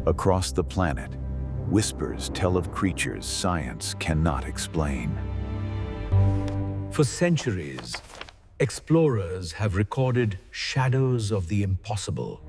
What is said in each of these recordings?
Across the planet, whispers tell of creatures science cannot explain. For centuries, explorers have recorded shadows of the impossible.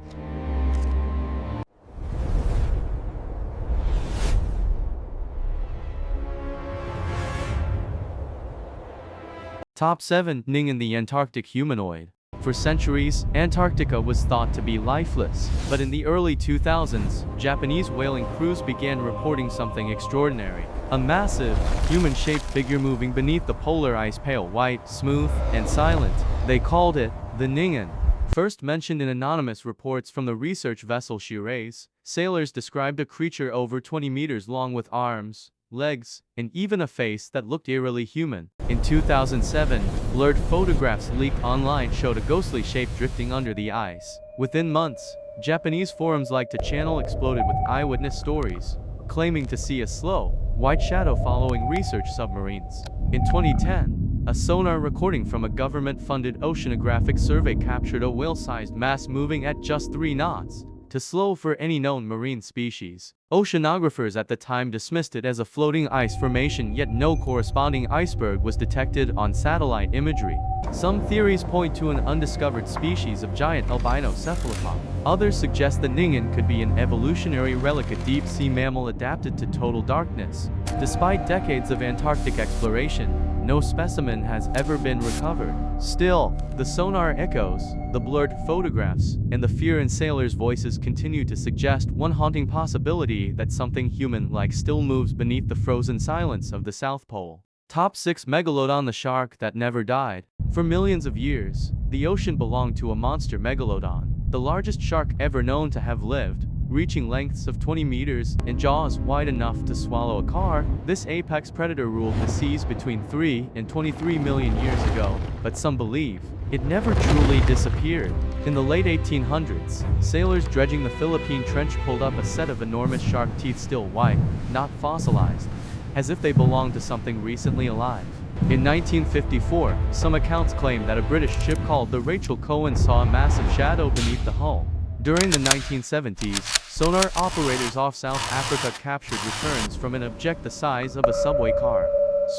Top 7. Ningen, the Antarctic humanoid. For centuries, Antarctica was thought to be lifeless, but in the early 2000s, Japanese whaling crews began reporting something extraordinary. A massive, human-shaped figure moving beneath the polar ice, pale white, smooth, and silent. They called it the Ningen. First mentioned in anonymous reports from the research vessel Shiraise, sailors described a creature over 20 meters long with arms, legs, and even a face that looked eerily human. In 2007, blurred photographs leaked online showed a ghostly shape drifting under the ice. Within months, Japanese forums like to channel exploded with eyewitness stories, claiming to see a slow, white shadow following research submarines. In 2010, a sonar recording from a government-funded oceanographic survey captured a whale-sized mass moving at just 3 knots, too slow for any known marine species. Oceanographers at the time dismissed it as a floating ice formation, yet no corresponding iceberg was detected on satellite imagery. Some theories point to an undiscovered species of giant albino cephalopod. Others suggest the Ningen could be an evolutionary relic, a deep-sea mammal adapted to total darkness. Despite decades of Antarctic exploration, no specimen has ever been recovered. Still, the sonar echoes, the blurred photographs, and the fear in sailors' voices continue to suggest one haunting possibility that something human-like still moves beneath the frozen silence of the South Pole. Top 6. Megalodon, the shark that never died. For millions of years, the ocean belonged to a monster, Megalodon, the largest shark ever known to have lived. Reaching lengths of 20 meters and jaws wide enough to swallow a car, this apex predator ruled the seas between 3 and 23 million years ago, but some believe it never truly disappeared. In the late 1800s, sailors dredging the Philippine Trench pulled up a set of enormous shark teeth, still white, not fossilized, as if they belonged to something recently alive. In 1954, some accounts claim that a British ship called the Rachel Cohen saw a massive shadow beneath the hull. During the 1970s, sonar operators off South Africa captured returns from an object the size of a subway car,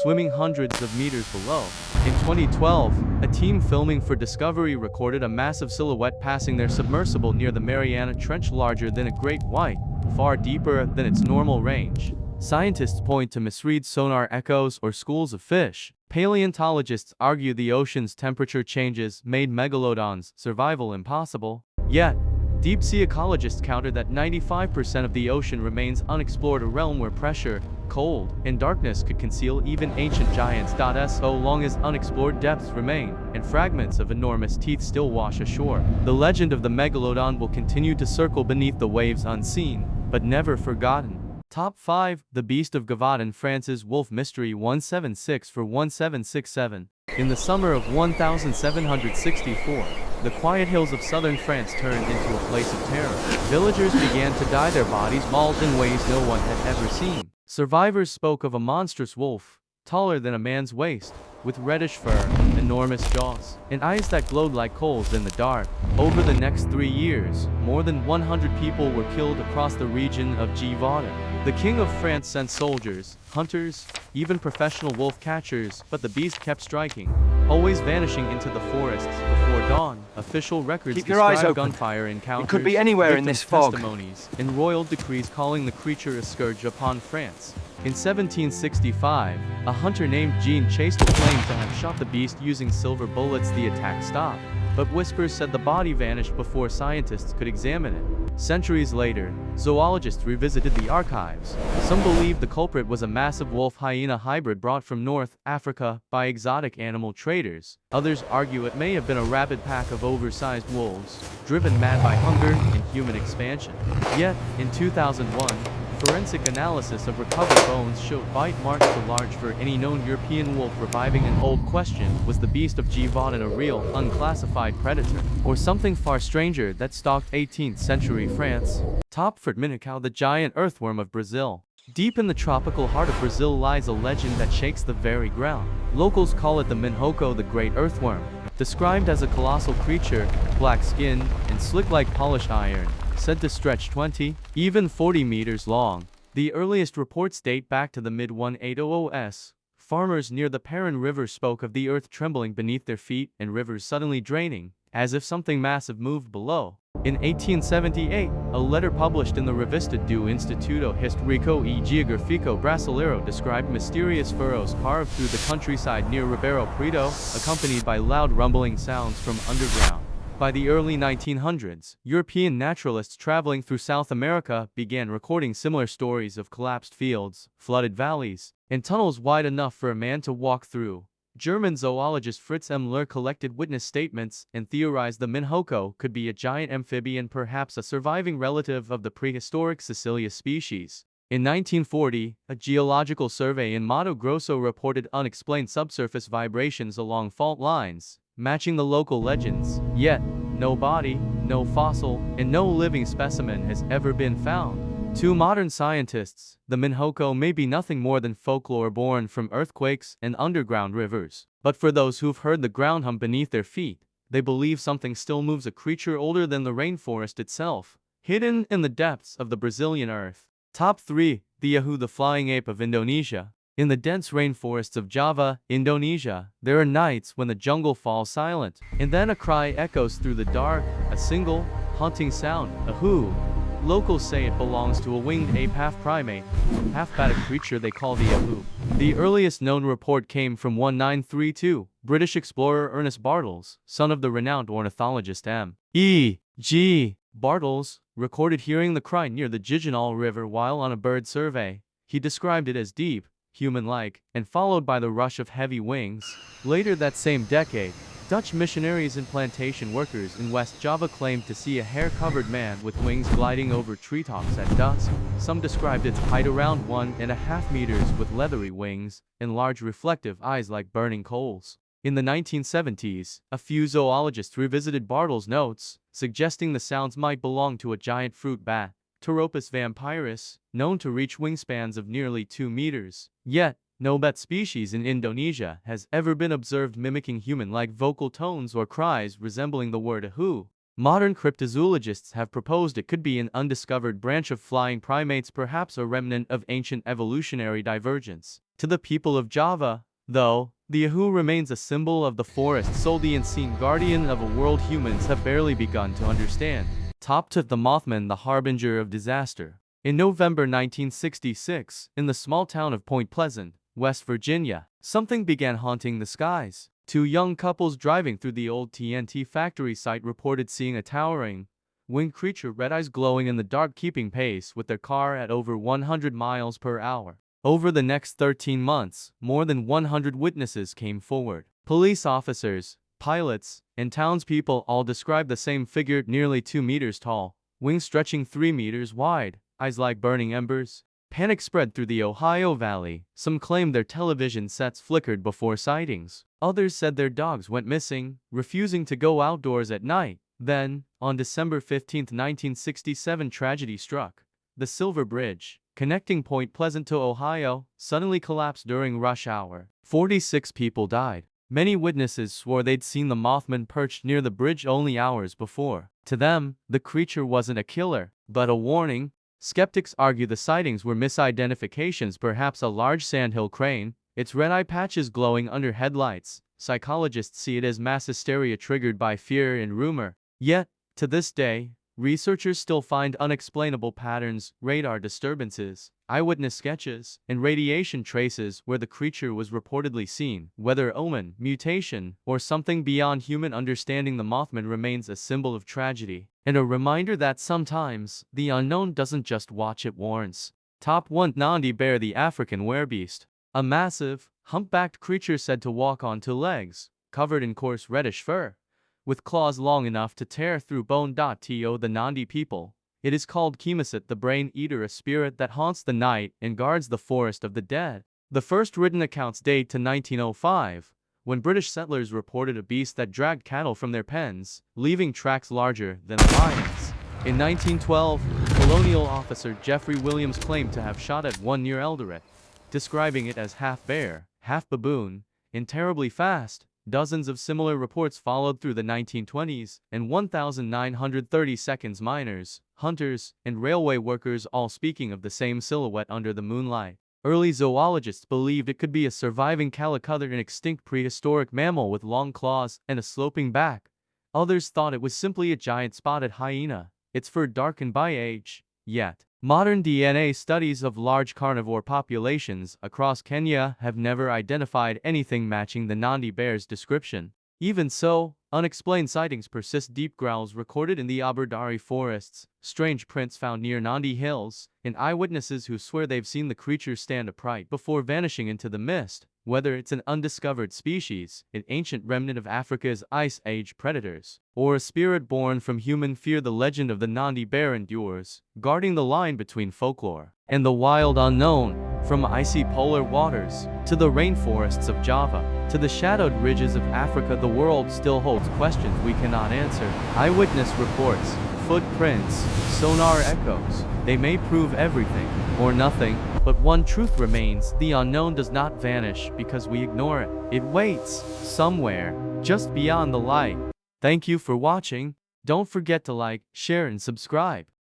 swimming hundreds of meters below. In 2012, a team filming for Discovery recorded a massive silhouette passing their submersible near the Mariana Trench, larger than a great white, far deeper than its normal range. Scientists point to misread sonar echoes or schools of fish. Paleontologists argue the ocean's temperature changes made Megalodon's survival impossible. Yet, deep-sea ecologists counter that 95% of the ocean remains unexplored, a realm where pressure, cold, and darkness could conceal even ancient giants. So long as unexplored depths remain, and fragments of enormous teeth still wash ashore, the legend of the Megalodon will continue to circle beneath the waves, unseen, but never forgotten. Top 5. The Beast of Gavaudan, France's Wolf Mystery 176 for 1767. In the summer of 1764, the quiet hills of southern France turned into a place of terror. Villagers began to dye their bodies mauled in ways no one had ever seen. Survivors spoke of a monstrous wolf, taller than a man's waist, with reddish fur, enormous jaws, and eyes that glowed like coals in the dark. Over the next 3 years, more than 100 people were killed across the region of Givaudan. The King of France sent soldiers, hunters, even professional wolf catchers, but the beast kept striking, always vanishing into the forests before dawn. Official records Keep your eyes describe open. gunfire encounters, It could be anywhere in victims' this fog. testimonies, and royal decrees calling the creature a scourge upon France. In 1765, a hunter named Jean Chastel claimed to have shot the beast using silver bullets. The attack stopped, but whispers said the body vanished before scientists could examine it. Centuries later, zoologists revisited the archives. Some believe the culprit was a massive wolf-hyena hybrid brought from North Africa by exotic animal traders. Others argue it may have been a rabid pack of oversized wolves, driven mad by hunger and human expansion. Yet, in 2001, forensic analysis of recovered bones showed bite marks too large for any known European wolf, reviving an old question: was the Beast of Givaudan a real, unclassified predator, or something far stranger that stalked 18th century France? Top 4. Minhocão, the giant earthworm of Brazil. Deep in the tropical heart of Brazil lies a legend that shakes the very ground. Locals call it the Minhocão, the great earthworm. Described as a colossal creature, black skin, and slick like polished iron, said to stretch 20, even 40 meters long. The earliest reports date back to the mid-1800s. Farmers near the Perrin River spoke of the earth trembling beneath their feet and rivers suddenly draining, as if something massive moved below. In 1878, a letter published in the Revista do Instituto Histórico e Geográfico Brasileiro described mysterious furrows carved through the countryside near Ribeirão Preto, accompanied by loud rumbling sounds from underground. By the early 1900s, European naturalists traveling through South America began recording similar stories of collapsed fields, flooded valleys, and tunnels wide enough for a man to walk through. German zoologist Fritz Müller collected witness statements and theorized the minhoco could be a giant amphibian, perhaps a surviving relative of the prehistoric Caecilia species. In 1940, a geological survey in Mato Grosso reported unexplained subsurface vibrations along fault lines, matching the local legends. Yet, no body, no fossil, and no living specimen has ever been found. To modern scientists, the minhoco may be nothing more than folklore born from earthquakes and underground rivers. But for those who've heard the ground hum beneath their feet, they believe something still moves, a creature older than the rainforest itself, hidden in the depths of the Brazilian earth. Top 3. The Yahoo, the flying ape of Indonesia. In the dense rainforests of Java, Indonesia, there are nights when the jungle falls silent, and then a cry echoes through the dark, a single, haunting sound, a whoo. Locals say it belongs to a winged ape, half-primate, half-bat creature they call the Yahoo. The earliest known report came from 1932, British explorer Ernest Bartels, son of the renowned ornithologist M.E.G. Bartels, recorded hearing the cry near the Jijanal River while on a bird survey. He described it as deep, human-like, and followed by the rush of heavy wings. Later that same decade, Dutch missionaries and plantation workers in West Java claimed to see a hair-covered man with wings gliding over treetops at dusk. Some described its height around 1.5 meters with leathery wings and large reflective eyes like burning coals. In the 1970s, a few zoologists revisited Bartels' notes, suggesting the sounds might belong to a giant fruit bat, Pteropus vampirus, known to reach wingspans of nearly 2 meters. Yet, no bat species in Indonesia has ever been observed mimicking human-like vocal tones or cries resembling the word ahoo. Modern cryptozoologists have proposed it could be an undiscovered branch of flying primates, perhaps a remnant of ancient evolutionary divergence. To the people of Java, though, the Yahoo remains a symbol of the forest, soul, the unseen guardian of a world humans have barely begun to understand. Top 2. The Mothman, the harbinger of disaster. In November 1966, in the small town of Point Pleasant, West Virginia, something began haunting the skies. 2 young couples driving through the old TNT factory site reported seeing a towering, winged creature, red eyes glowing in the dark, keeping pace with their car at over 100 miles per hour. Over the next 13 months, more than 100 witnesses came forward. Police officers, pilots, and townspeople all described the same figure, nearly 2 meters tall, wings stretching 3 meters wide, eyes like burning embers. Panic spread through the Ohio Valley. Some claimed their television sets flickered before sightings. Others said their dogs went missing, refusing to go outdoors at night. Then, on December 15, 1967, tragedy struck. The Silver Bridge, connecting Point Pleasant to Ohio, suddenly collapsed during rush hour. 46 people died. Many witnesses swore they'd seen the Mothman perched near the bridge only hours before. To them, the creature wasn't a killer, but a warning. Skeptics argue the sightings were misidentifications, perhaps a large sandhill crane, its red eye patches glowing under headlights. Psychologists see it as mass hysteria triggered by fear and rumor. Yet, to this day, researchers still find unexplainable patterns, radar disturbances, eyewitness sketches, and radiation traces where the creature was reportedly seen. Whether omen, mutation, or something beyond human understanding, the Mothman remains a symbol of tragedy, and a reminder that sometimes, the unknown doesn't just watch, it warns. Top 1. Nandi bear, the African werebeast. A massive, humpbacked creature said to walk on 2 legs, covered in coarse reddish fur, with claws long enough to tear through bone. To the Nandi people, it is called Kimasit, the brain eater, a spirit that haunts the night and guards the forest of the dead. The first written accounts date to 1905, when British settlers reported a beast that dragged cattle from their pens, leaving tracks larger than lions. In 1912, colonial officer Jeffrey Williams claimed to have shot at one near Eldoret, describing it as half bear, half baboon, and terribly fast. Dozens of similar reports followed through the 1920s, and 1932 miners, hunters, and railway workers all speaking of the same silhouette under the moonlight. Early zoologists believed it could be a surviving calicut, an extinct prehistoric mammal with long claws and a sloping back. Others thought it was simply a giant spotted hyena, its fur darkened by age. Yet, modern DNA studies of large carnivore populations across Kenya have never identified anything matching the Nandi bear's description. Even so, unexplained sightings persist. Deep growls recorded in the Aberdare forests, strange prints found near Nandi Hills, and eyewitnesses who swear they've seen the creature stand upright before vanishing into the mist. Whether it's an undiscovered species, an ancient remnant of Africa's Ice Age predators, or a spirit born from human fear, the legend of the Nandi bear endures, guarding the line between folklore and the wild unknown. From icy polar waters to the rainforests of Java, to the shadowed ridges of Africa, the world still holds questions we cannot answer. Eyewitness reports, footprints, sonar echoes. They may prove everything or nothing, but one truth remains: the unknown does not vanish because we ignore it. It waits somewhere just beyond the light. Thank you for watching. Don't forget to like, share, and subscribe.